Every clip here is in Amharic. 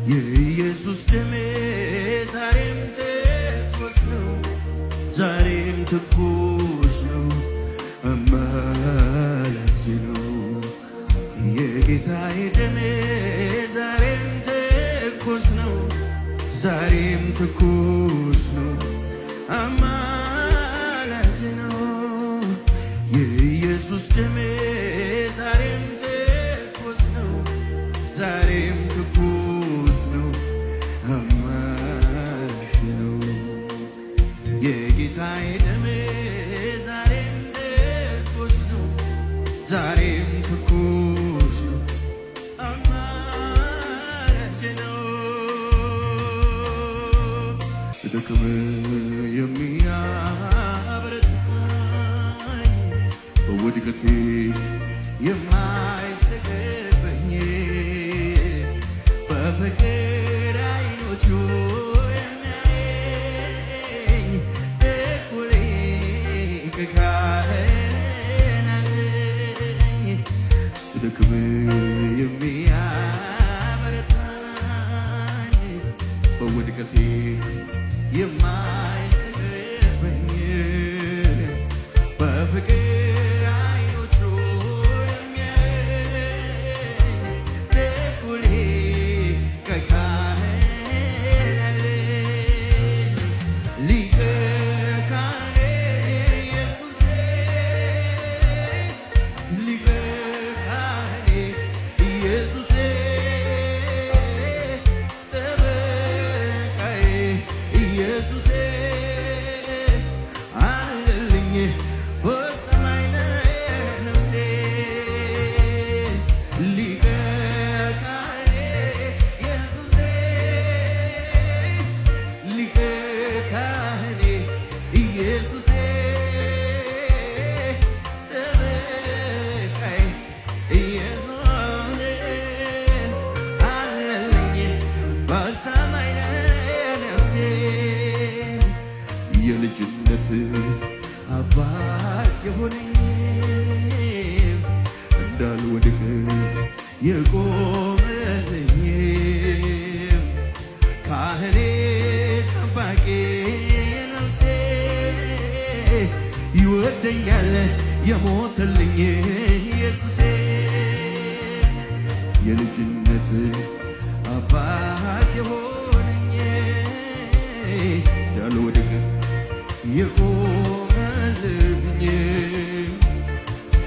የኢየሱስ ደም ዛሬም ትኩስ ነው፣ ዛሬም ትኩስ ነው፣ አማላጅ ነው። የጌታዬ ደም ዛሬም ትኩስ ነው፣ ዛሬም ትኩስ ነው፣ አማላጅ ነው። የኢየሱስ ደም ዛሬም ትኩስ ነው፣ ዛሬም ትኩስ ነው፣ አማላጅ ነው። የጌታዬ ደም ዛሬም ትኩስ ነው፣ ዛሬም ትኩስ ነው፣ አማላጅ ነው። ስደክም የሚያበረታኝ በውድቀቴ የማይሰግደኝ በፍቅር ዓይኖቹ የሚያየኝ በኩሌ ካህን አለኝ። ስደክም የሚያበረታኝ በውድቀቴ የማይሰግደኝ በፍቅር ዓይኖቹ የሚያየኝ በኩሌ ካህን አለኝ። ሊቀ ካህኔ ኢየሱሴ፣ ሊቀ ካህኔ ኢየሱሴ፣ ጠበቃዬ ኢየሱሴ አለልኝ በሰማይ ላይ ነፍሴ። ሊቀ ካህኔ ኢየሱሴ፣ ሊቀ ካህኔ ኢየሱሴ፣ ጠበቃዬ ኢየሱሴ አለልኝ በሰማይ ላይ ነፍሴ። የልጅነት አባት የሆነኝ እንዳልወድቅ የቆመልኝ ካህኔ ጠባቂ ነፍሴ ይወደኛል የሞተልኝ ኢየሱሴ። የልጅነት አባት የሆነኝ እንዳልወድቅ የቆመልኝ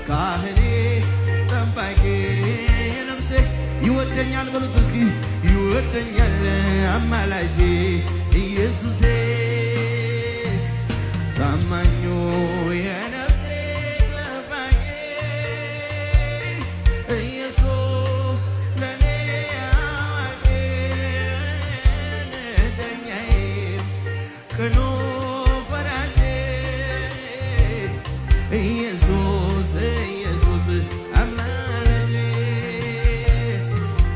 ካህኔ ጠባቂ ነፍሴ ይወደኛል በሉት እስኪ፣ ይወደኛል አማላጄ ኢየሱሴ። ታማኙ የነፍሴ ጠባቂ ኢየሱስ ለኔ አዋቂ ዳኛዬ ቅኑ ፈራጄ ኢየሱስ ኢየሱስ አማላጄ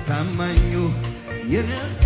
ታማኙ የነፍሴ